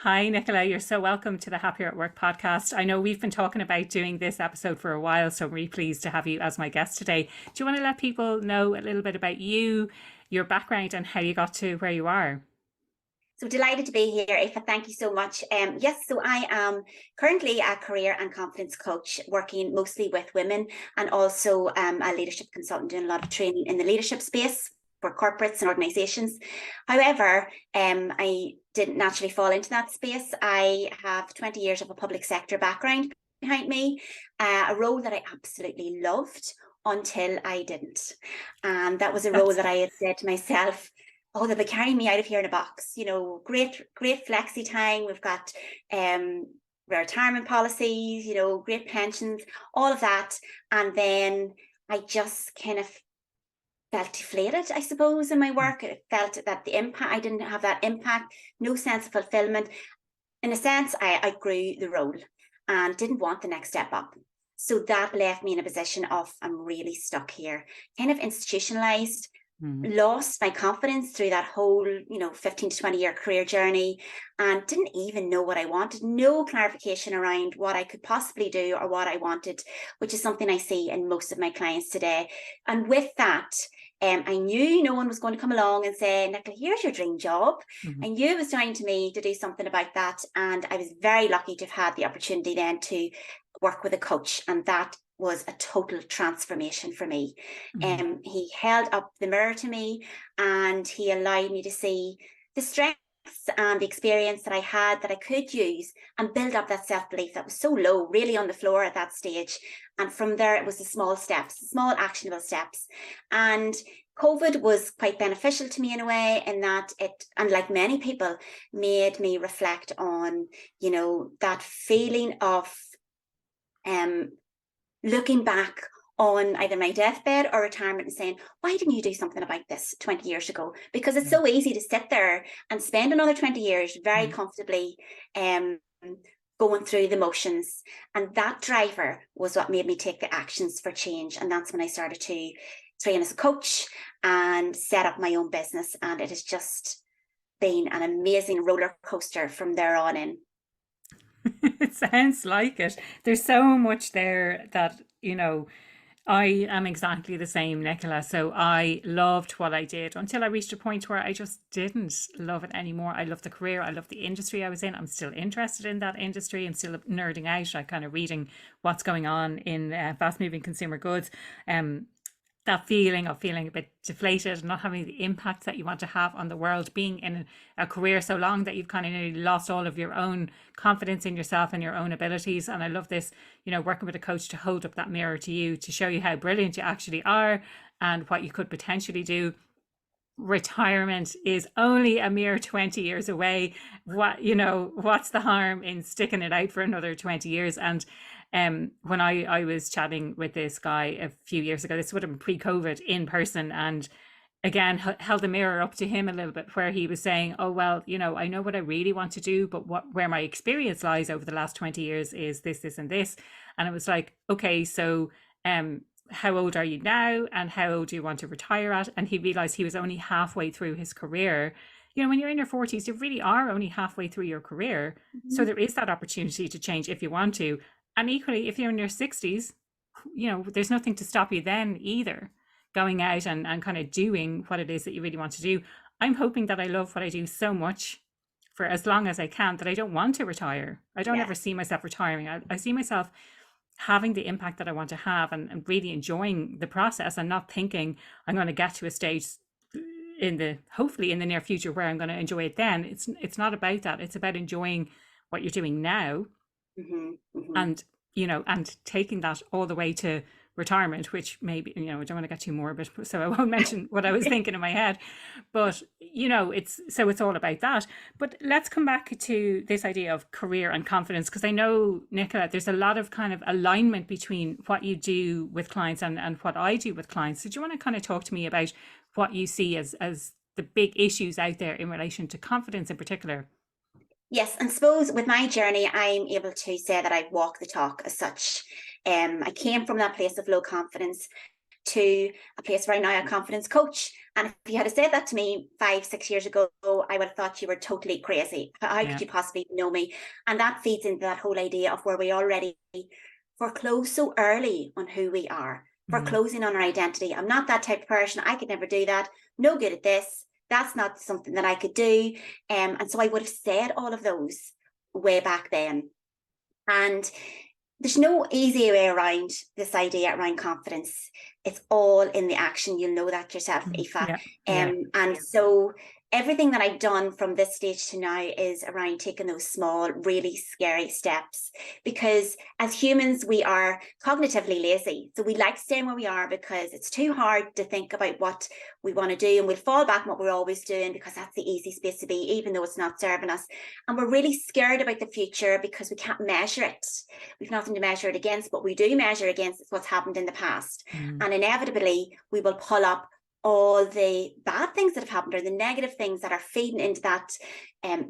Hi, Nicola. You're so welcome to the Happier at Work podcast. I know we've been talking about doing this episode for a while, so I'm really pleased to have you as my guest today. Do you want to let people know a little bit about you, your background, and how you got to where you are? So delighted to be here, Aoife. Thank you so much. Yes, so I am currently a career and confidence coach, working mostly with women, and also a leadership consultant, doing a lot of training in the leadership space for corporates and organizations. However, I didn't naturally fall into that space. I have 20 years of a public sector background behind me, a role that I absolutely loved until I didn't. And that was a role That's that I had said to myself, oh, they'll be carrying me out of here in a box. Great flexi time. We've got retirement policies, great pensions, all of that. And then I just kind of felt deflated, I suppose, in my work. I felt that the impact, I didn't have that impact, no sense of fulfillment. In a sense, I grew the role and didn't want the next step up. So that left me in a position of, I'm really stuck here, kind of institutionalized, mm, lost my confidence through that whole 15 to 20 year career journey, and didn't even know what I wanted. No clarification around what I could possibly do or what I wanted, which is something I see in most of my clients today. And with that, I knew no one was going to come along and say, Nicola, here's your dream job. mhm. I knew it was time to me to do something about that. And I was very lucky to have had the opportunity then to work with a coach, and that was a total transformation for me. Mhm. He held up the mirror to me, and he allowed me to see the strengths and the experience that I had that I could use and build up that self-belief that was so low, really on the floor at that stage. And from there, it was the small steps, small actionable steps. And COVID was quite beneficial to me in a way, in that it, and like many people, made me reflect on, that feeling of looking back on either my deathbed or retirement and saying, why didn't you do something about this 20 years ago? Because it's Yeah. so easy to sit there and spend another 20 years very Mm. comfortably going through the motions. And that driver was what made me take the actions for change. And that's when I started to train as a coach and set up my own business. And it has just been an amazing roller coaster from there on in. It sounds like it. There's so much there that, I am exactly the same, Nicola. So I loved what I did until I reached a point where I just didn't love it anymore. I love the career. I love the industry I was in. I'm still interested in that industry and still nerding out, like kind of reading what's going on in fast moving consumer goods. That feeling of feeling a bit deflated and not having the impact that you want to have on the world, being in a career so long that you've kind of nearly lost all of your own confidence in yourself and your own abilities. And I love this, working with a coach to hold up that mirror to you, to show you how brilliant you actually are and what you could potentially do. Retirement is only a mere 20 years away. What's the harm in sticking it out for another 20 years? And when I was chatting with this guy a few years ago, this would have been pre-COVID, in person, and again held the mirror up to him a little bit, where he was saying, oh well, I know what I really want to do, but where my experience lies over the last 20 years is this and this. And it was like, okay, so how old are you now, and how old do you want to retire at? And he realized he was only halfway through his career. When you're in your 40s, you really are only halfway through your career. So Mhm. there is that opportunity to change if you want to. And equally, if you're in your 60s, there's nothing to stop you then either, going out and kind of doing what it is that you really want to do. I'm hoping that I love what I do so much for as long as I can that I don't want to retire. I don't ever Yes. see myself retiring. I see myself having the impact that I want to have, and really enjoying the process, and not thinking I'm going to get to a stage hopefully in the near future where I'm going to enjoy it then. It's not about that. It's about enjoying what you're doing now, Hmm. Hmm. and and taking that all the way to retirement, which maybe, I don't want to get too morbid, so I won't mention what I was thinking in my head. But it's all about that. But let's come back to this idea of career and confidence, because I know, Nicola, there's a lot of kind of alignment between what you do with clients and what I do with clients. So do you want to kind of talk to me about what you see as the big issues out there in relation to confidence in particular? Yes, and suppose with my journey, I'm able to say that I walk the talk as such. I came from that place of low confidence to a place where I'm now a confidence coach. And if you had said that to me 5-6 years ago, I would have thought you were totally crazy. How Yeah. could you possibly know me? And that feeds into that whole idea of where we already foreclose so early on who we are, foreclosing on our identity. I'm not that type of person. I could never do that. No good at this. That's not something that I could do. And so I would have said all of those way back then. And there's no easy way around this idea around confidence. It's all in the action. You'll know that yourself, Aoife. And so everything that I've done from this stage to now is around taking those small, really scary steps. Because as humans, we are cognitively lazy. So we like staying where we are because it's too hard to think about what we want to do. And we'll fall back on what we're always doing because that's the easy space to be, even though it's not serving us. And we're really scared about the future because we can't measure it. We've nothing to measure it against. What we do measure against is what's happened in the past. And inevitably, we will pull up all the bad things that have happened or the negative things that are feeding into that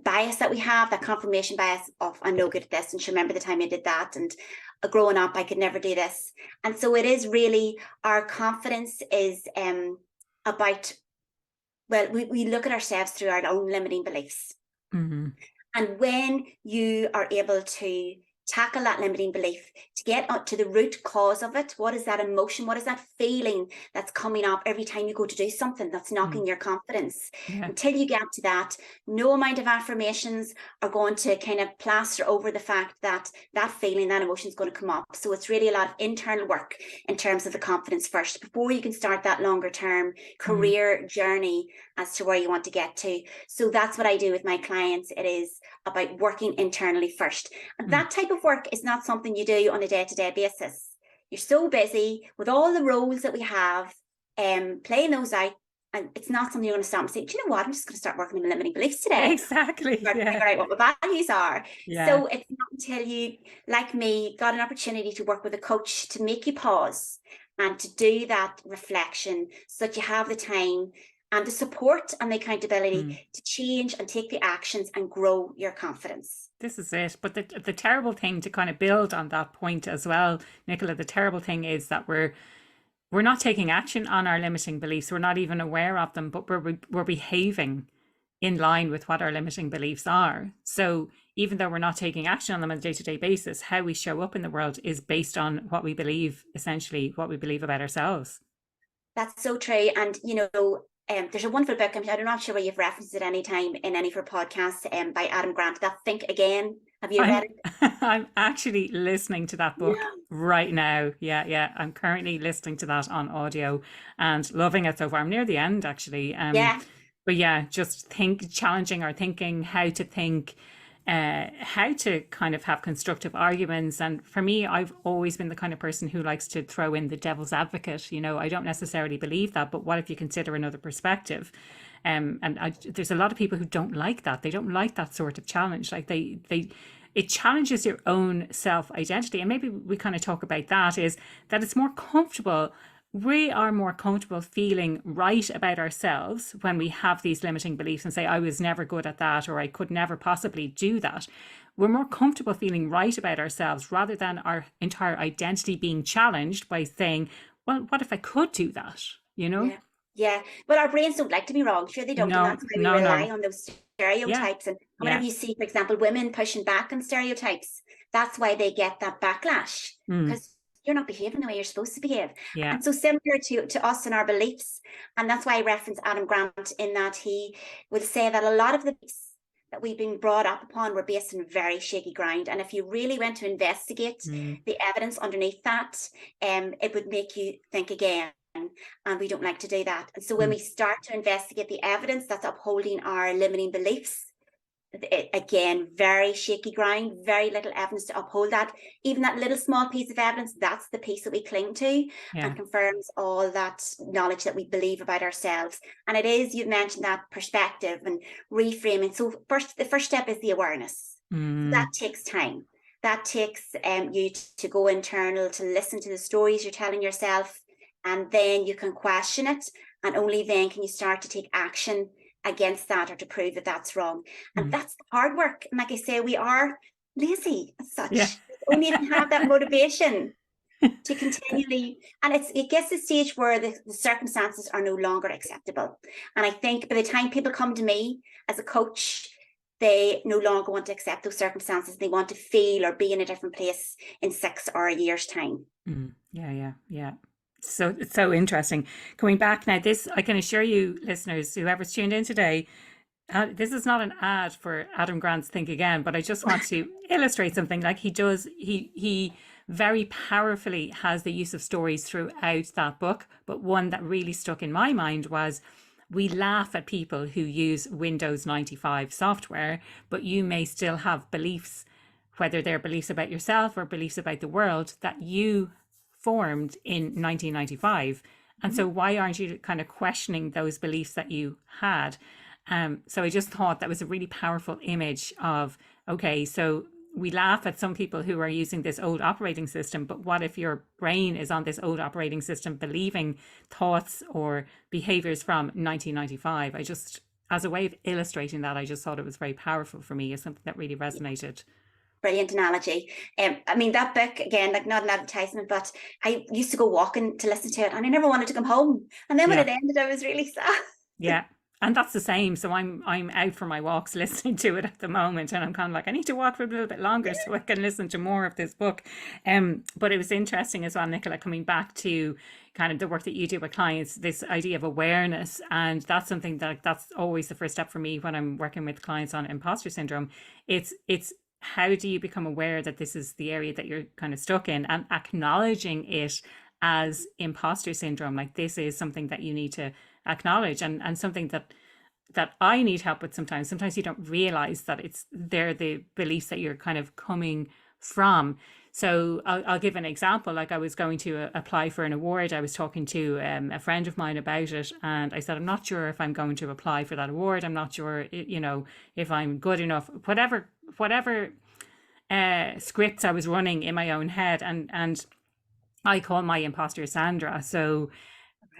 bias that we have, that confirmation bias of I'm no good at this, and remember the time I did that, and growing up I could never do this. And so it is really, our confidence is about, well, we look at ourselves through our own limiting beliefs. And when you are able to tackle that limiting belief, to get up to the root cause of it, what is that emotion, what is that feeling that's coming up every time you go to do something that's knocking your confidence? Until you get to that, no amount of affirmations are going to kind of plaster over the fact that that feeling, that emotion is going to come up. So it's really a lot of internal work in terms of the confidence first, before you can start that longer term career journey as to where you want to get to. So that's what I do with my clients. It is about working internally first. And that type of work is not something you do on a day-to-day basis. You're so busy with all the roles that we have, playing those out, and it's not something you're going to stop and say, do you know what, I'm just going to start working on my limiting beliefs today. Exactly. Figure out what my values are. So it's not until you, like me, got an opportunity to work with a coach to make you pause and to do that reflection so that you have the time and the support and the accountability to change and take the actions and grow your confidence. This is it. But the terrible thing, to kind of build on that point as well, Nicola, the terrible thing is that we're not taking action on our limiting beliefs. We're not even aware of them, but we're behaving in line with what our limiting beliefs are. So even though we're not taking action on them on a day-to-day basis, how we show up in the world is based on what we believe, essentially what we believe about ourselves. That's so true. And, you know, there's a wonderful book, I'm not sure where you've referenced it any time in any of your podcasts, by Adam Grant, that Think Again. Have you read it? I'm actually listening to that book right now. Yeah. I'm currently listening to that on audio and loving it so far. I'm near the end, actually. But yeah, just challenging our thinking, how to think, how to kind of have constructive arguments. And for me, I've always been the kind of person who likes to throw in the devil's advocate. You know, I don't necessarily believe that, but what if you consider another perspective? There's a lot of people who don't like that. They don't like that sort of challenge. Like it challenges your own self-identity. And maybe we kind of talk about that, is that it's more comfortable. We are more comfortable feeling right about ourselves when we have these limiting beliefs and say, I was never good at that, or I could never possibly do that. We're more comfortable feeling right about ourselves rather than our entire identity being challenged by saying, well, what if I could do that? You know? Yeah. But our brains don't like to be wrong. Sure, they don't. And that's why we rely on those stereotypes. And whenever you see, for example, women pushing back on stereotypes, that's why they get that backlash, because you're not behaving the way you're supposed to behave. And so similar to us and our beliefs. And that's why I reference Adam Grant, in that he would say that a lot of the beliefs that we've been brought up upon were based on very shaky ground. And if you really went to investigate the evidence underneath that, it would make you think again. And we don't like to do that. And so when we start to investigate the evidence that's upholding our limiting beliefs, again, very shaky ground, very little evidence to uphold that. Even that little small piece of evidence, that's the piece that we cling to and confirms all that knowledge that we believe about ourselves. And it is, you've mentioned that perspective and reframing. So the first step is the awareness. So that takes time. That takes you to go internal, to listen to the stories you're telling yourself, and then you can question it. And only then can you start to take action against that, or to prove that that's wrong. And that's the hard work. And like I say, we are lazy as such. Only if you have that motivation to continually, and it gets to the stage where the circumstances are no longer acceptable. And I think by the time people come to me as a coach, they no longer want to accept those circumstances. They want to feel or be in a different place in 6 or a year's time. Yeah. So it's so interesting. Coming back now, this I can assure you, listeners, whoever's tuned in today, this is not an ad for Adam Grant's Think Again, but I just want to illustrate something like he does. He very powerfully has the use of stories throughout that book. But one that really stuck in my mind was, we laugh at people who use Windows 95 software, but you may still have beliefs, whether they're beliefs about yourself or beliefs about the world, that you formed in 1995. And so why aren't you kind of questioning those beliefs that you had? So I just thought that was a really powerful image of, okay, so we laugh at some people who are using this old operating system, but what if your brain is on this old operating system believing thoughts or behaviors from 1995? I just, as a way of illustrating that, I just thought it was very powerful for me, as something that really resonated. Brilliant analogy. I mean, that book, again, like not an advertisement, but I used to go walking to listen to it and I never wanted to come home. And then when it ended, I was really sad. Yeah. And that's the same. So I'm out for my walks listening to it at the moment, and I'm kind of like, I need to walk for a little bit longer so I can listen to more of this book. But it was interesting as well, Nicola, coming back to kind of the work that you do with clients, this idea of awareness. And that's something that's always the first step for me when I'm working with clients on imposter syndrome. It's how do you become aware that this is the area that you're kind of stuck in, and acknowledging it as imposter syndrome. Like, this is something that you need to acknowledge, and something that I need help with sometimes. Sometimes you don't realize that they're the beliefs that you're kind of coming from. So I'll give an example. Like, I was going to apply for an award. I was talking to a friend of mine about it, and I said, I'm not sure if I'm going to apply for that award. I'm not sure, if I'm good enough. Whatever scripts I was running in my own head, and I call my imposter Sandra. So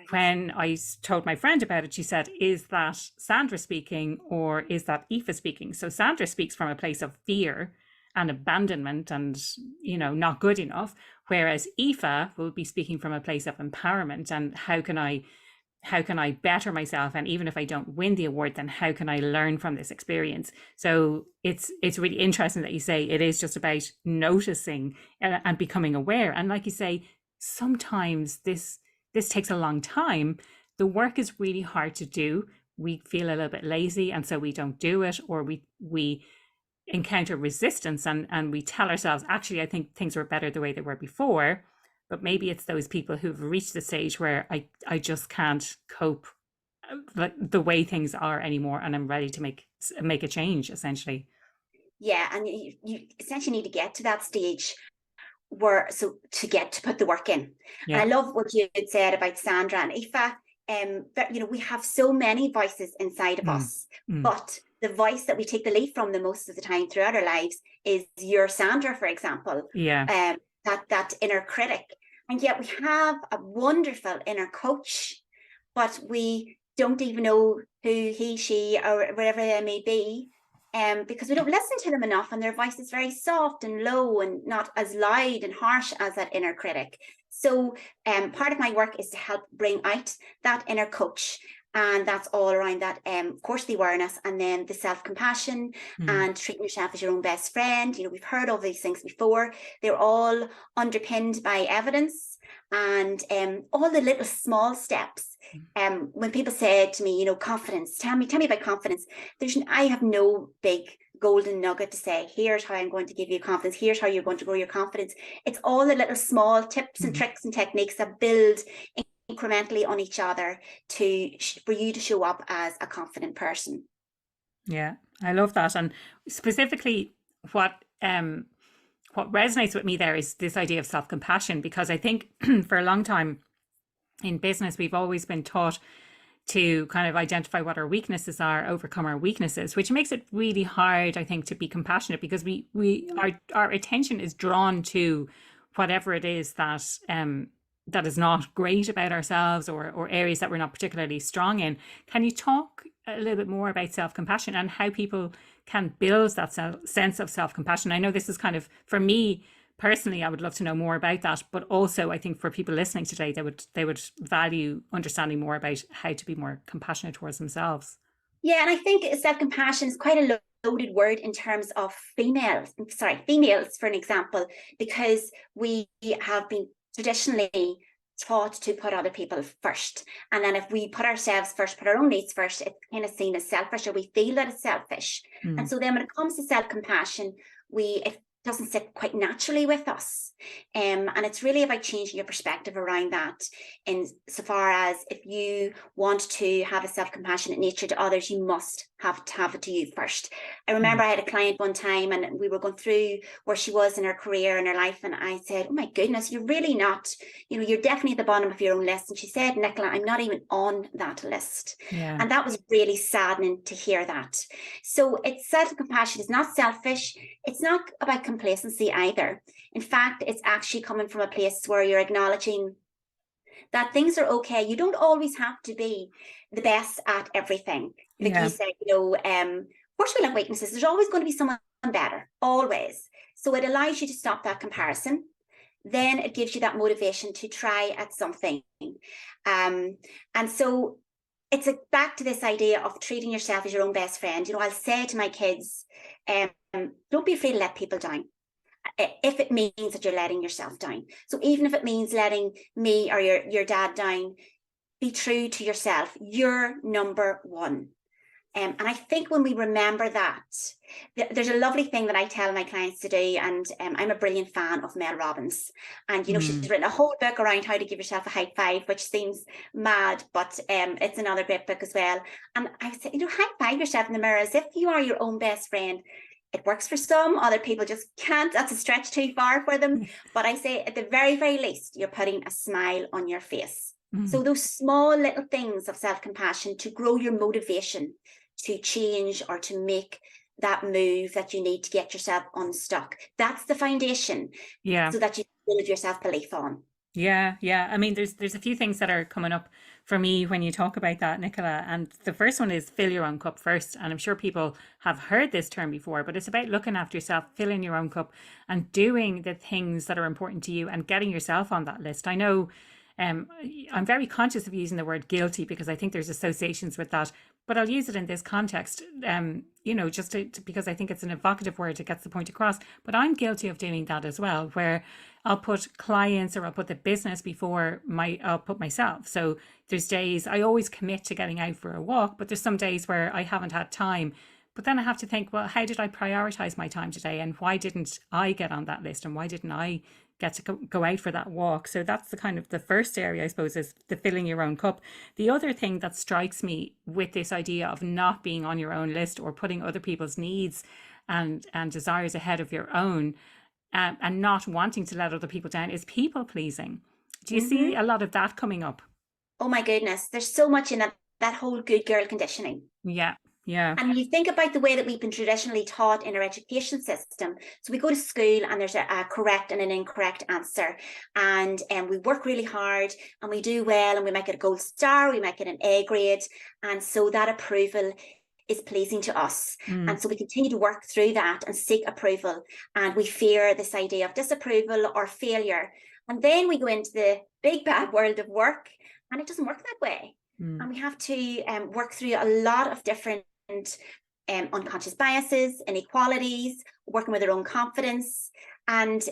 when I told my friend about it, she said, is that Sandra speaking or is that Aoife speaking? So Sandra speaks from a place of fear and abandonment and, not good enough, whereas Aoife will be speaking from a place of empowerment and how can I better myself? And even if I don't win the award, then how can I learn from this experience? So it's really interesting that you say it is just about noticing and becoming aware. And like you say, sometimes this takes a long time. The work is really hard to do. We feel a little bit lazy, and so we don't do it, or we encounter resistance, and we tell ourselves, actually, I think things were better the way they were before. But maybe it's those people who've reached the stage where I just can't cope the way things are anymore, and I'm ready to make a change, essentially. Yeah, and you essentially need to get to that stage to get to put the work in. Yeah. And I love what you had said about Sandra and Aoife. We have so many voices inside of us, but the voice that we take the lead from the most of the time throughout our lives is your Sandra, for example. Yeah. That inner critic. And yet we have a wonderful inner coach, but we don't even know who he, she, or whatever they may be, because we don't listen to them enough, and their voice is very soft and low and not as loud and harsh as that inner critic. So part of my work is to help bring out that inner coach. And that's all around that, of course, the awareness, and then the self-compassion and treating yourself as your own best friend. We've heard all these things before. They're all underpinned by evidence, and all the little small steps. When people say to me, confidence, tell me about confidence. I have no big golden nugget to say, here's how I'm going to give you confidence. Here's how you're going to grow your confidence. It's all the little small tips and tricks and techniques that build incrementally on each other for you to show up as a confident person. Yeah, I love that. And specifically what resonates with me there is this idea of self-compassion, because I think for a long time in business, we've always been taught to kind of identify what our weaknesses are, overcome our weaknesses, which makes it really hard, I think, to be compassionate, because our attention is drawn to whatever it is that is not great about ourselves, or areas that we're not particularly strong in. Can you talk a little bit more about self-compassion and how people can build that sense of self-compassion? I know this is kind of, for me personally, I would love to know more about that. But also, I think for people listening today, they would value understanding more about how to be more compassionate towards themselves. Yeah, and I think self-compassion is quite a loaded word in terms of females, for an example, because we have been traditionally taught to put other people first. And then if we put ourselves first, put our own needs first, it's kind of seen as selfish, or we feel that it's selfish. And so then when it comes to self-compassion, it doesn't sit quite naturally with us. And it's really about changing your perspective around that. In so far as if you want to have a self-compassionate nature to others, you must have to have it to you first. I remember I had a client one time, and we were going through where she was in her career and her life. And I said, oh my goodness, you're really not, you're definitely at the bottom of your own list. And she said, Nicola, I'm not even on that list. Yeah. And that was really saddening to hear that. So it's self-compassion is not selfish. It's not about complacency either. In fact, it's actually coming from a place where you're acknowledging that things are okay. You don't always have to be the best at everything. Like you said, of course we'll have weaknesses. There's always going to be someone better, always. So it allows you to stop that comparison. Then it gives you that motivation to try at something. And so it's back to this idea of treating yourself as your own best friend. I'll say to my kids, don't be afraid to let people down, if it means that you're letting yourself down. So even if it means letting me or your dad down, be true to yourself. You're number one. And I think when we remember that, there's a lovely thing that I tell my clients to do, and I'm a brilliant fan of Mel Robbins. And, she's written a whole book around how to give yourself a high five, which seems mad, but it's another great book as well. And I say, high five yourself in the mirror as if you are your own best friend. It works for some, other people just can't. That's a stretch too far for them. But I say at the very, very least, you're putting a smile on your face. So those small little things of self-compassion to grow your motivation to change or to make that move that you need to get yourself unstuck. That's the foundation. So that you build your self-belief on. Yeah. I mean, there's a few things that are coming up for me when you talk about that, Nicola. And the first one is fill your own cup first. And I'm sure people have heard this term before, but it's about looking after yourself, filling your own cup, and doing the things that are important to you and getting yourself on that list. I know I'm very conscious of using the word guilty because I think there's associations with that, but I'll use it in this context, just because I think it's an evocative word. It gets the point across. But I'm guilty of doing that as well, where I'll put clients or I'll put the business before I'll put myself. So there's days I always commit to getting out for a walk, but there's some days where I haven't had time. But then I have to think, well, how did I prioritize my time today? And why didn't I get on that list? And why didn't I get to go out for that walk? So that's the kind of the first area, I suppose, is the filling your own cup. The other thing that strikes me with this idea of not being on your own list or putting other people's needs and desires ahead of your own, and not wanting to let other people down, is people pleasing. Do you see a lot of that coming up? Oh my goodness, there's so much in that whole good girl conditioning. Yeah. And you think about the way that we've been traditionally taught in our education system. So we go to school and there's a correct and an incorrect answer. And we work really hard and we do well and we might get a gold star, we might get an A grade. And so that approval is pleasing to us. And so we continue to work through that and seek approval. And we fear this idea of disapproval or failure. And then we go into the big bad world of work and it doesn't work that way. And we have to work through a lot of different unconscious biases, inequalities, working with our own confidence. And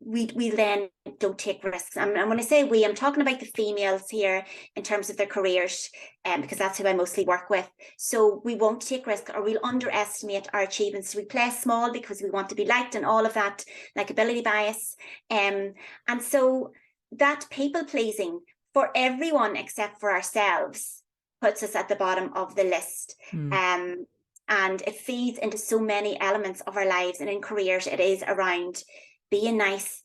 we then don't take risks. And when I say we, I'm talking about the females here in terms of their careers, because that's who I mostly work with. So we won't take risks, or we'll underestimate our achievements. So we play small because we want to be liked and all of that likability bias. And so that people pleasing for everyone except for ourselves puts us at the bottom of the list. And it feeds into so many elements of our lives. And in careers, it is around being nice,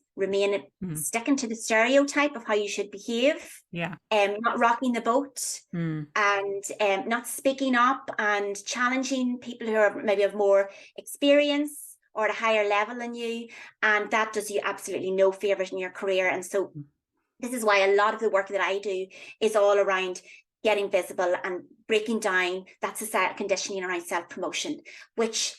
sticking to the stereotype of how you should behave, not rocking the boat, and not speaking up and challenging people who are maybe have more experience or at a higher level than you. And that does you absolutely no favors in your career. And so this is why a lot of the work that I do is all around getting visible and breaking down that societal conditioning around self-promotion, which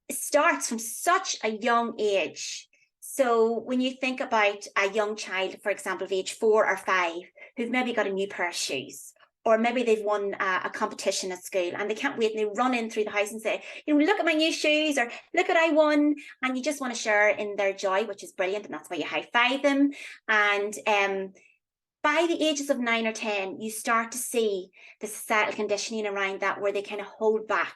starts from such a young age. So when you think about a young child, for example, of age 4 or 5, who've maybe got a new pair of shoes, or maybe they've won a competition at school and they can't wait, and they run in through the house and say, look at my new shoes, or look at I won, and you just want to share in their joy, which is brilliant, and that's why you high five them. And by the ages of 9 or 10, you start to see the societal conditioning around that, where they kind of hold back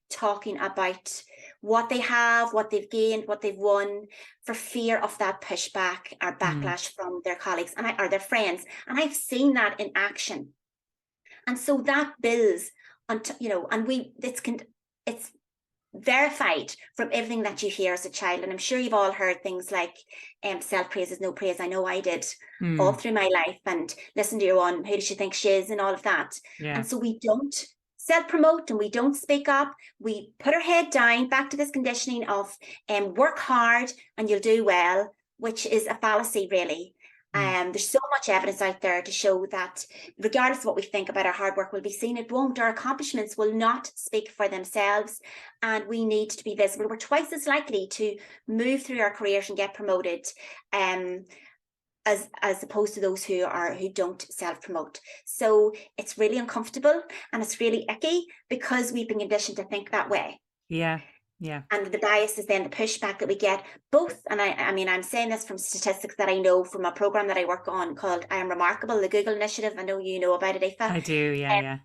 talking about what they have, what they've gained, what they've won, for fear of that pushback or backlash from their colleagues or their friends. And I've seen that in action. And so that builds on, and it's verified from everything that you hear as a child. And I'm sure you've all heard things like self-praise is no praise. I know I did all through my life, and listen to your one, who does she think she is, and all of that. Yeah. And so we don't self-promote and we don't speak up. We put our head down, back to this conditioning of work hard and you'll do well, which is a fallacy, really. There's so much evidence out there to show that regardless of what we think about our hard work will be seen, it won't. Our accomplishments will not speak for themselves, and we need to be visible. We're twice as likely to move through our careers and get promoted as opposed to those who don't self-promote. So it's really uncomfortable and it's really icky because we've been conditioned to think that way. Yeah. Yeah. And the bias is then the pushback that we get both. And I mean, I'm saying this from statistics that I know from a program that I work on called I Am Remarkable, the Google initiative. I know you know about it, Aoife. I do. Yeah. Yeah.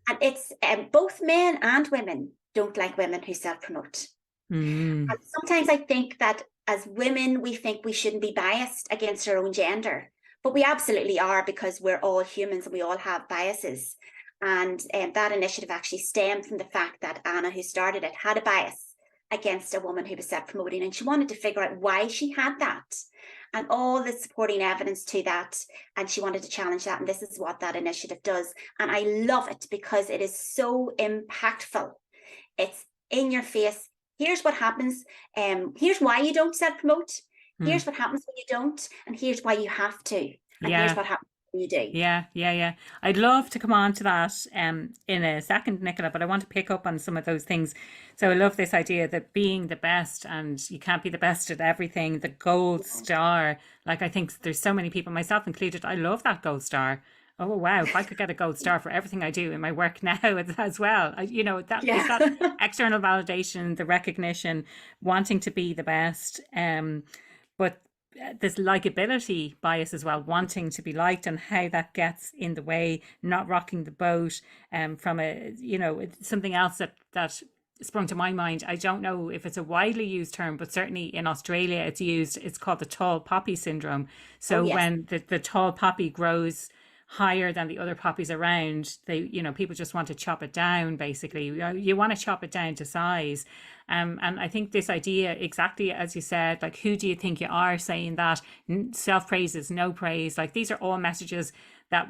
And it's both men and women don't like women who self-promote. And sometimes I think that as women, we think we shouldn't be biased against our own gender, but we absolutely are, because we're all humans and we all have biases. And that initiative actually stemmed from the fact that Anna, who started it, had a bias against a woman who was self-promoting, and she wanted to figure out why she had that and all the supporting evidence to that, and she wanted to challenge that, and this is what that initiative does. And I love it because it is so impactful. It's in your face. Here's what happens. Here's why you don't self-promote. Here's what happens when you don't, and here's why you have to. And here's what happens when you do. Yeah. I'd love to come on to that in a second, Nicola, but I want to pick up on some of those things. So I love this idea that being the best, and you can't be the best at everything, the gold star. Like, I think there's so many people, myself included, I love that gold star. Oh, wow, if I could get a gold star for everything I do in my work now as well. That external validation, the recognition, wanting to be the best. But this likability bias as well, wanting to be liked, and how that gets in the way, not rocking the boat. From something else that sprung to my mind. I don't know if it's a widely used term, but certainly in Australia it's used. It's called the tall poppy syndrome. So when the tall poppy grows higher than the other poppies around, people just want to chop it down. Basically, you want to chop it down to size. And I think this idea, exactly as you said, like, who do you think you are, saying that self-praise is no praise, like, these are all messages that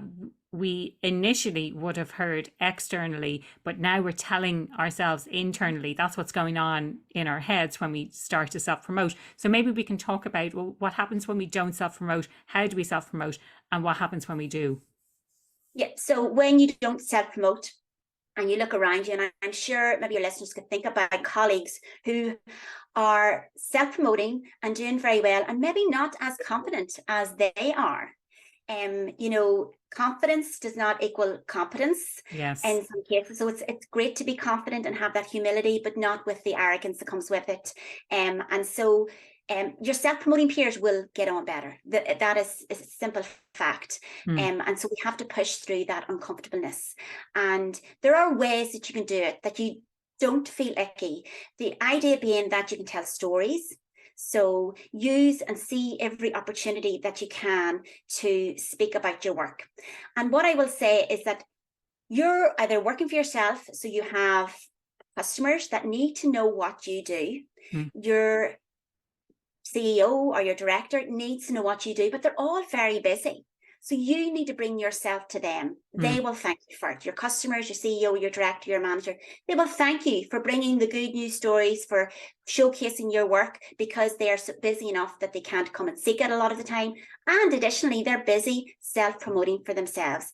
we initially would have heard externally, but now we're telling ourselves internally. That's what's going on in our heads when we start to self-promote. So maybe we can talk about, well, what happens when we don't self-promote, how do we self-promote, and what happens when we do? Yeah, so when you don't self-promote and you look around you, and I'm sure maybe your listeners could think about colleagues who are self-promoting and doing very well, and maybe not as confident as they are. Confidence does not equal competence. Yes. In some cases. So it's great to be confident and have that humility, but not with the arrogance that comes with it. And so your self-promoting peers will get on better. That is a simple fact. And so we have to push through that uncomfortableness. And there are ways that you can do it that you don't feel icky. The idea being that you can tell stories. So use and see every opportunity that you can to speak about your work. And what I will say is that you're either working for yourself, so you have customers that need to know what you do. Your CEO or your director needs to know what you do, but they're all very busy. So you need to bring yourself to them. They will thank you for it. Your customers, your CEO, your director, your manager, they will thank you for bringing the good news stories, for showcasing your work, because they are so busy enough that they can't come and seek it a lot of the time. And additionally, they're busy self-promoting for themselves.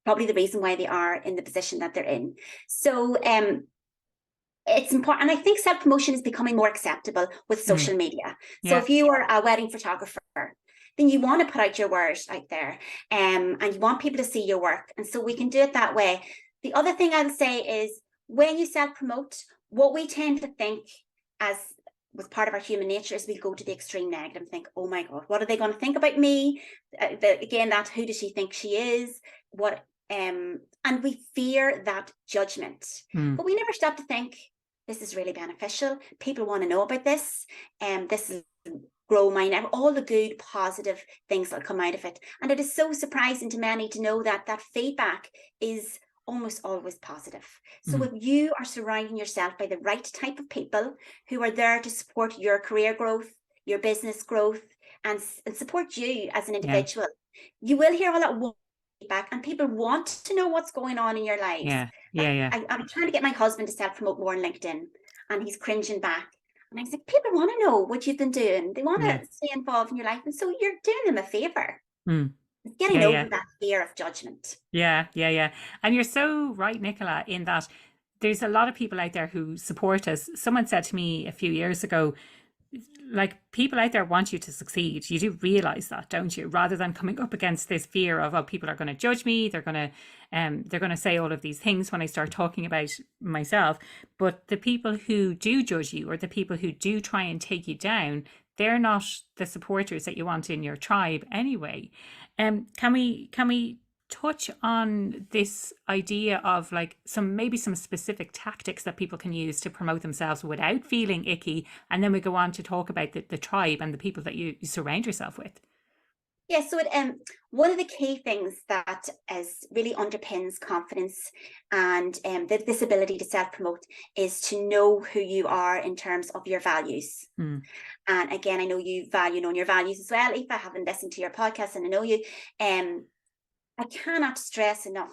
Probably the reason why they are in the position that they're in. So it's important. And I think self-promotion is becoming more acceptable with social media. So Yeah. if you are a wedding photographer, then you want to put out your word out there, and you want people to see your work. And so we can do it that way. The other thing I would say is when you self-promote, what we tend to think as was part of our human nature is we go to the extreme negative and think, oh my God, what are they going to think about me? Again, that who does she think she is? What and we fear that judgment. But we never stop to think, this is really beneficial. People want to know about this. And this is grow my network, all the good, positive things that come out of it. And it is so surprising to many to know that that feedback is almost always positive. So if you are surrounding yourself by the right type of people who are there to support your career growth, your business growth, and support you as an individual, you will hear all that feedback, and people want to know what's going on in your lives. I'm trying to get my husband to self-promote more on LinkedIn, and he's cringing back. And I was like, people want to know what you've been doing. They want to stay involved in your life. And so you're doing them a favor. It's getting over that fear of judgment. Yeah. And you're so right, Nicola, in that there's a lot of people out there who support us. Someone said to me a few years ago, like, people out there want you to succeed. You do realize that, don't you? Rather than coming up against this fear of, oh, people are going to judge me. They're going to say all of these things when I start talking about myself. But the people who do judge you, or the people who do try and take you down, they're not the supporters that you want in your tribe anyway. Can we touch on this idea of like maybe some specific tactics that people can use to promote themselves without feeling icky, and then we go on to talk about the tribe and the people that you surround yourself with? Yeah, so one of the key things that really underpins confidence and this ability to self-promote is to know who you are in terms of your values. And again, I know you value knowing your values as well. Aoife, I haven't listened to your podcast and I know you. I cannot stress enough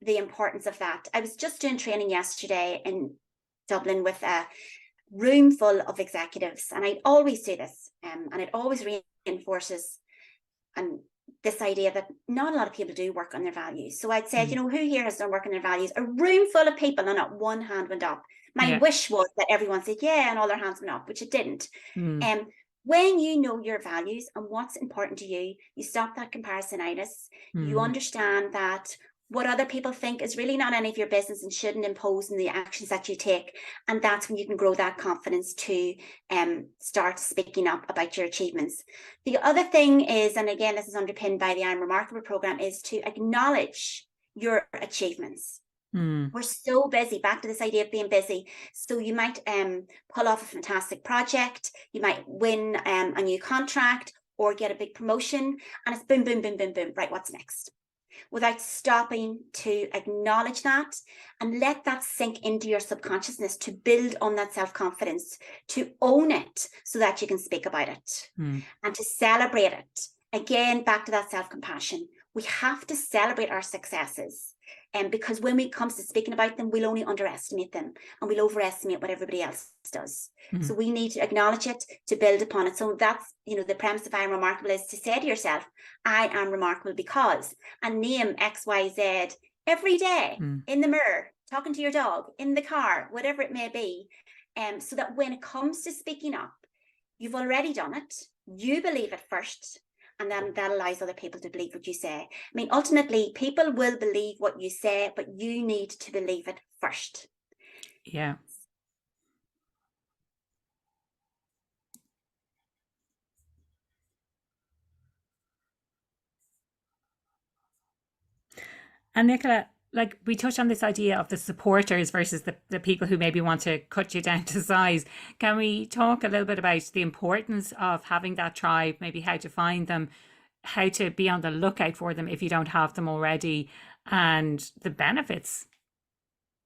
the importance of that. I was just doing training yesterday in Dublin with a room full of executives, and I always do this, and it always reinforces this idea that not a lot of people do work on their values. So I'd say, who here has done work on their values? A room full of people, and not one hand went up. My wish was that everyone said, yeah, and all their hands went up, which it didn't. When you know your values and what's important to you, you stop that comparisonitis. You understand that what other people think is really not any of your business and shouldn't impose on the actions that you take. And that's when you can grow that confidence to start speaking up about your achievements. The other thing is, and again, this is underpinned by the I'm Remarkable program, is to acknowledge your achievements. We're so busy, back to this idea of being busy. So you might pull off a fantastic project, you might win a new contract or get a big promotion, and it's boom, boom, boom, boom, boom. Right, what's next? Without stopping to acknowledge that and let that sink into your subconsciousness, to build on that self-confidence, to own it so that you can speak about it and to celebrate it. Again, back to that self-compassion. We have to celebrate our successes. Because when it comes to speaking about them, we'll only underestimate them and we'll overestimate what everybody else does. So we need to acknowledge it, to build upon it. So that's, the premise of I Am Remarkable is to say to yourself, I am remarkable because, and name X, Y, Z every day in the mirror, talking to your dog, in the car, whatever it may be. So that when it comes to speaking up, you've already done it. You believe it first. And then that allows other people to believe what you say. I mean, ultimately, people will believe what you say, but you need to believe it first. Yeah. And Nicola, like, we touched on this idea of the supporters versus the people who maybe want to cut you down to size. Can we talk a little bit about the importance of having that tribe, maybe how to find them, how to be on the lookout for them if you don't have them already, and the benefits?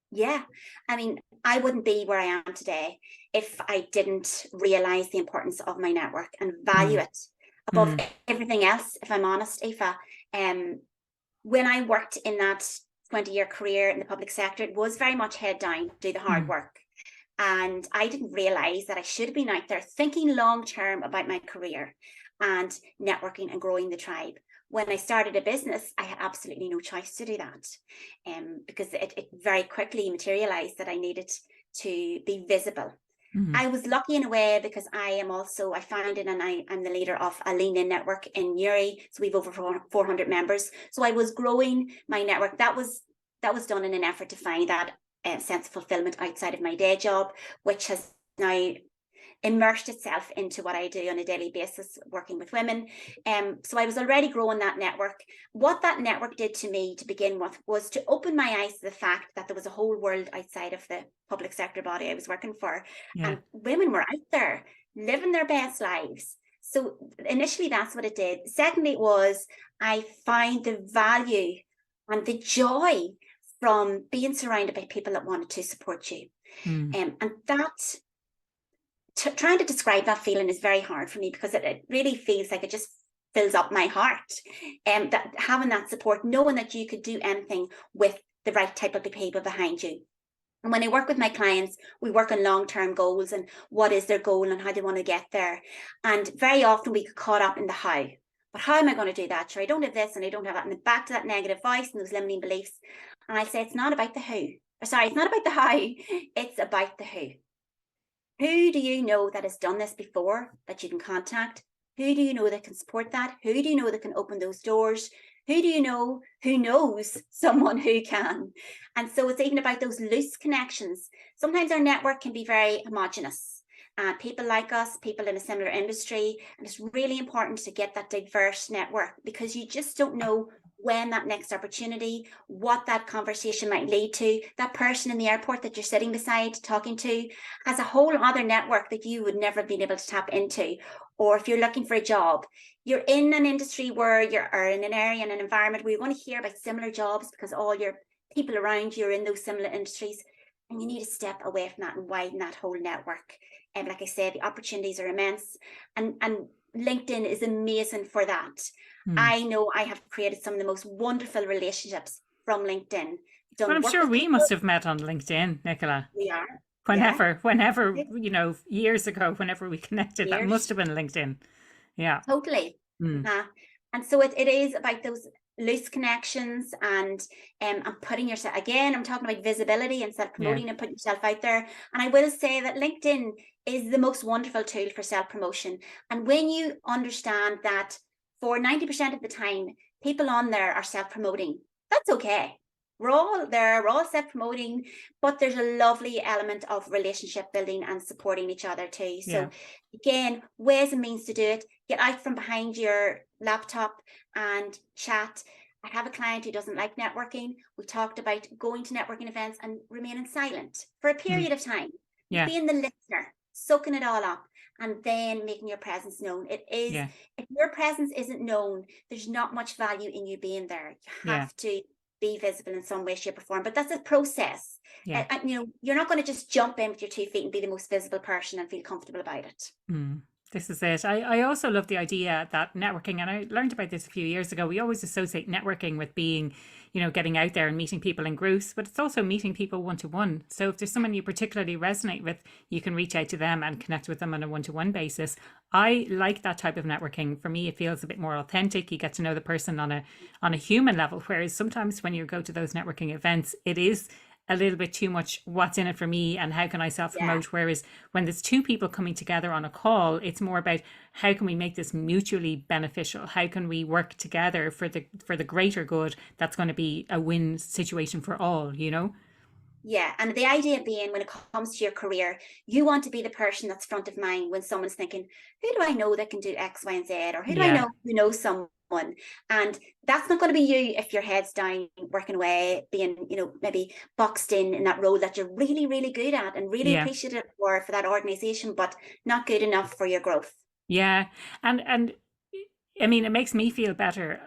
Yeah, I mean, I wouldn't be where I am today if I didn't realize the importance of my network and value it above everything else, if I'm honest, Aoife. When I worked in that 20-year career in the public sector, it was very much head down, do the hard work. And I didn't realize that I should have been out there thinking long term about my career and networking and growing the tribe. When I started a business, I had absolutely no choice to do that, because it very quickly materialized that I needed to be visible. Mm. I was lucky in a way because I founded and I'm the leader of a Lean In network in Newry. So we've over 400 members. So I was growing my network. That was done in an effort to find that sense of fulfillment outside of my day job, which has now immersed itself into what I do on a daily basis, working with women. So I was already growing that network. What that network did to me to begin with was to open my eyes to the fact that there was a whole world outside of the public sector body I was working for. Yeah. And women were out there living their best lives. So initially, that's what it did. Secondly, I found the value and the joy from being surrounded by people that wanted to support you. Mm. And that trying to describe that feeling is very hard for me because it really feels like it just fills up my heart. That having that support, knowing that you could do anything with the right type of people behind you. And when I work with my clients, we work on long-term goals and what is their goal and how they want to get there. And very often we get caught up in the how. But how am I going to do that? Sure, I don't have this and I don't have that. And back to that negative voice and those limiting beliefs. And I say, it's not about the who. Sorry, it's not about the how. It's about the who. Who do you know that has done this before that you can contact? Who do you know that can support that? Who do you know that can open those doors? Who do you know who knows someone who can? And so it's even about those loose connections. Sometimes our network can be very homogenous. People like us, people in a similar industry, and it's really important to get that diverse network because you just don't know when that next opportunity, what that conversation might lead to. That person in the airport that you're sitting beside talking to has a whole other network that you would never have been able to tap into. Or if you're looking for a job, you're in an industry where or in an area, in an environment where you want to hear about similar jobs because all your people around you are in those similar industries. And you need to step away from that and widen that whole network. And like I said, the opportunities are immense. And LinkedIn is amazing for that. I know I have created some of the most wonderful relationships from LinkedIn. Well, I'm sure we must have met on LinkedIn, Nicola. We are. Whenever, years ago, whenever we connected, that must have been LinkedIn. Yeah. Totally. And so it is about those loose connections and putting yourself, again, I'm talking about visibility and self-promoting and putting yourself out there. And I will say that LinkedIn is the most wonderful tool for self-promotion. And when you understand that for 90% of the time, people on there are self-promoting, that's okay. We're all there, we're all self-promoting, but there's a lovely element of relationship building and supporting each other too. So again, ways and means to do it. Get out from behind your laptop and chat. I have a client who doesn't like networking. We talked about going to networking events and remaining silent for a period of time. Being the listener, soaking it all up, and then making your presence known. It is, if your presence isn't known, there's not much value in you being there. You have to be visible in some way, shape, or form. But that's a process. And, you're not going to just jump in with your 2 feet and be the most visible person and feel comfortable about it. This is it. I also love the idea that networking, and I learned about this a few years ago, we always associate networking with being, getting out there and meeting people in groups, but it's also meeting people one-to-one. So if there's someone you particularly resonate with, you can reach out to them and connect with them on a one-to-one basis. I like that type of networking. For me, it feels a bit more authentic. You get to know the person on a human level, whereas sometimes when you go to those networking events, it is a little bit too much what's in it for me and how can I self-promote, whereas when there's 2 people coming together on a call, it's more about how can we make this mutually beneficial, how can we work together for the greater good that's going to be a win situation for all. Yeah, and the idea being when it comes to your career, you want to be the person that's front of mind when someone's thinking, who do I know that can do X, Y, and Z, or who do I know who knows someone? And that's not going to be you if your head's down, working away, being, maybe boxed in that role that you're really, really good at and really appreciated for that organization, but not good enough for your growth. Yeah. And I mean, it makes me feel better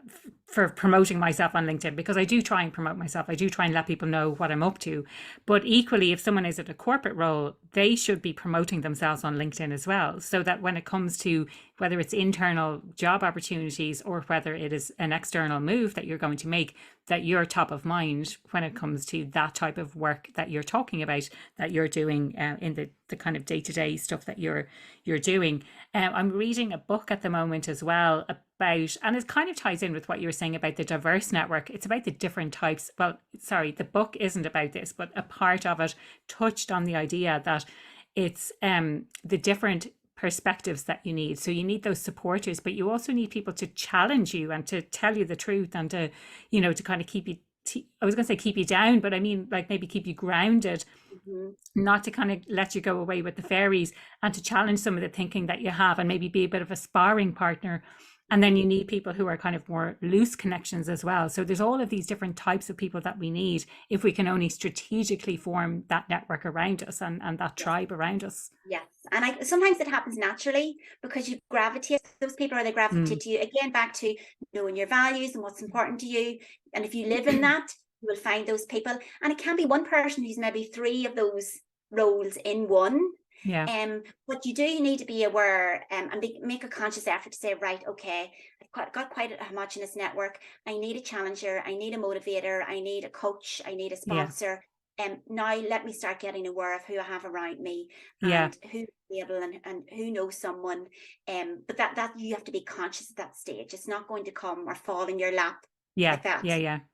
for promoting myself on LinkedIn because I do try and promote myself. I do try and let people know what I'm up to. But equally, if someone is at a corporate role, they should be promoting themselves on LinkedIn as well. So that when it comes to whether it's internal job opportunities or whether it is an external move that you're going to make, that you're top of mind when it comes to that type of work that you're talking about, that you're doing in the kind of day-to-day stuff that you're doing. I'm reading a book at the moment as well about, and it kind of ties in with what you were saying about the diverse network. It's about the different types. Well, sorry, the book isn't about this, but a part of it touched on the idea that it's the different perspectives that you need. So you need those supporters, but you also need people to challenge you and to tell you the truth and to, to kind of keep you, I was going to say keep you down, but I mean like maybe keep you grounded, not to kind of let you go away with the fairies, and to challenge some of the thinking that you have and maybe be a bit of a sparring partner. And then you need people who are kind of more loose connections as well. So there's all of these different types of people that we need if we can only strategically form that network around us and that tribe around us. Yes. And sometimes it happens naturally because you gravitate to those people, or they gravitate to you. Again, back to knowing your values and what's important to you. And if you live in that, you will find those people. And it can be one person who's maybe 3 of those roles in one. Yeah. But you do need to be aware and make a conscious effort to say, right, okay, I've got quite a homogenous network. I need a challenger. I need a motivator. I need a coach. I need a sponsor. Now let me start getting aware of who I have around me and who's able and who knows someone. But that you have to be conscious at that stage. It's not going to come or fall in your lap. Like that.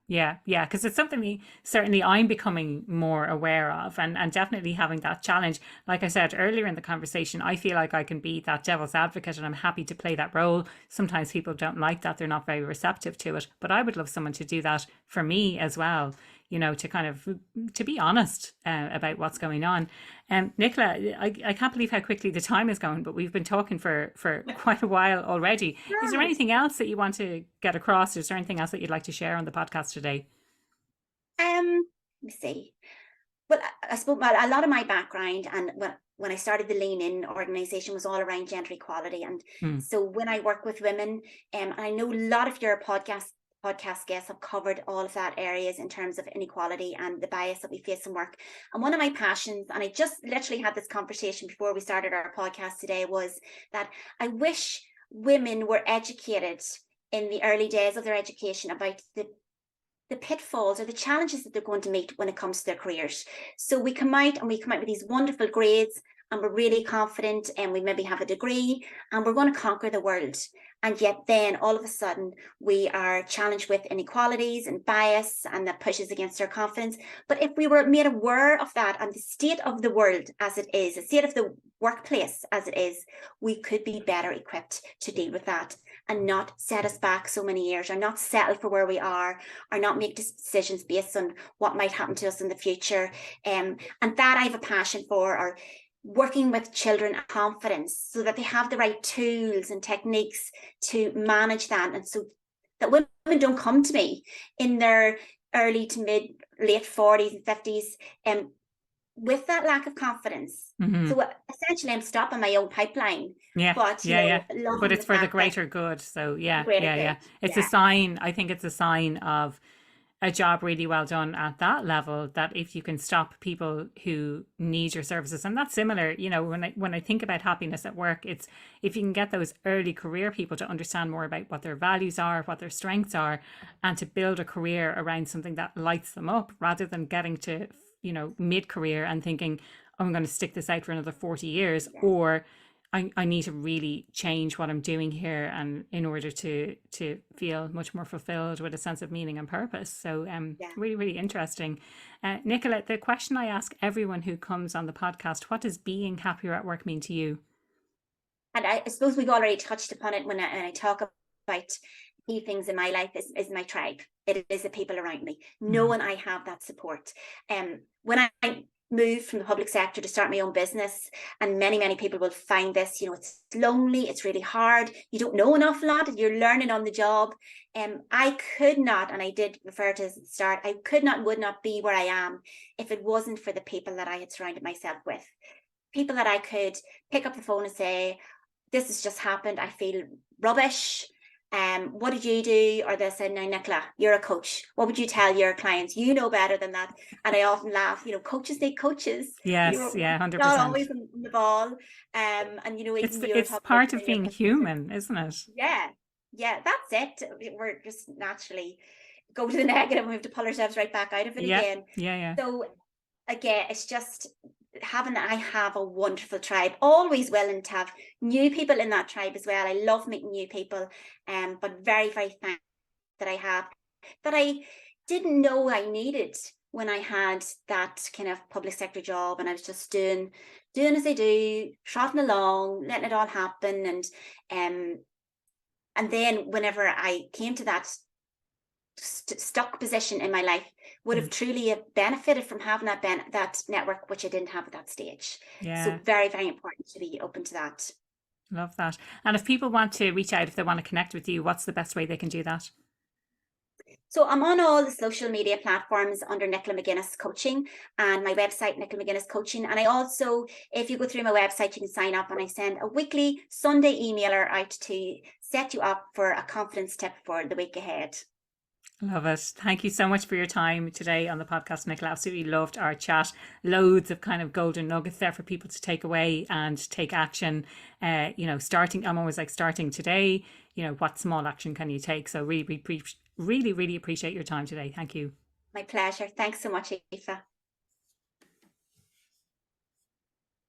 Yeah. Because it's something certainly I'm becoming more aware of, and definitely having that challenge. Like I said earlier in the conversation, I feel like I can be that devil's advocate, and I'm happy to play that role. Sometimes people don't like that; they're not very receptive to it. But I would love someone to do that for me as well. To kind of to be honest about what's going on. Nicola, I can't believe how quickly the time is going, but we've been talking for quite a while already. Is there anything else that you want to get across? Is there anything else that you'd like to share on the podcast today? Let me see. Well, I suppose a lot of my background and when I started the Lean In organization was all around gender equality. And so when I work with women, and I know a lot of your podcast guests have covered all of that areas in terms of inequality and the bias that we face in work. And one of my passions, and I just literally had this conversation before we started our podcast today, was that I wish women were educated in the early days of their education about the pitfalls or the challenges that they're going to meet when it comes to their careers. So we come out with these wonderful grades, and we're really confident, and we maybe have a degree, and we're going to conquer the world. And yet then all of a sudden we are challenged with inequalities and bias, and that pushes against our confidence. But if we were made aware of that and the state of the world as it is, the state of the workplace as it is, we could be better equipped to deal with that and not set us back so many years, or not settle for where we are, or not make decisions based on what might happen to us in the future. And that I have a passion for, or working with children confidence so that they have the right tools and techniques to manage that, and so that women don't come to me in their early to late 40s and 50s with that lack of confidence. So essentially I'm stopping my own pipeline. But it's for the greater good. So it's a sign. I think it's a sign of a job really well done at that level, that if you can stop people who need your services. And that's similar, when I think about happiness at work, it's if you can get those early career people to understand more about what their values are, what their strengths are, and to build a career around something that lights them up, rather than getting to mid-career and thinking, oh, I'm going to stick this out for another 40 years, or I need to really change what I'm doing here, and in order to feel much more fulfilled with a sense of meaning and purpose. So really, really interesting. Nicola, the question I ask everyone who comes on the podcast: what does being happier at work mean to you? And I suppose we've already touched upon it when I talk about key things in my life is my tribe. It is the people around me, knowing I have that support. When I moved from the public sector to start my own business, and many people will find this, it's lonely, it's really hard, you don't know an awful lot, you're learning on the job. I could not, and I did refer to at the start, I could not, would not be where I am if it wasn't for the people that I had surrounded myself with. People that I could pick up the phone and say, this has just happened, I feel rubbish. What did you do? Or they said, now, Nicola, you're a coach. What would you tell your clients? You know better than that. And I often laugh, coaches need coaches. Yes, 100%. Not always on the ball. And it's part of being human, isn't it? Yeah, that's it. We're just naturally go to the negative and we have to pull ourselves right back out of it Yeah, again. yeah, yeah. So again, it's just I have a wonderful tribe, always willing to have new people in that tribe as well. I love meeting new people, but very, very thankful that I have, that I didn't know I needed when I had that kind of public sector job, and I was just doing as I do, trotting along, letting it all happen. And then whenever I came to that stuck position in my life, would have truly have benefited from having that network, which I didn't have at that stage. So Yeah, very, very important to be open to that. love that. And if people want to reach out, if they want to connect with you, what's the best way they can do that? So I'm on all the social media platforms under Nicola McGuinness Coaching, and my website, Nicola McGuinness Coaching. And I also, if you go through my website, you can sign up, and I send a weekly Sunday emailer out to set you up for a confidence tip for the week ahead. Love it. Thank you so much for your time today on the podcast, Nicola. Absolutely loved our chat. Loads of kind of golden nuggets there for people to take away and take action. Starting, I'm always like, starting today, what small action can you take? So really, really appreciate your time today. Thank you. My pleasure. Thanks so much, Aoife.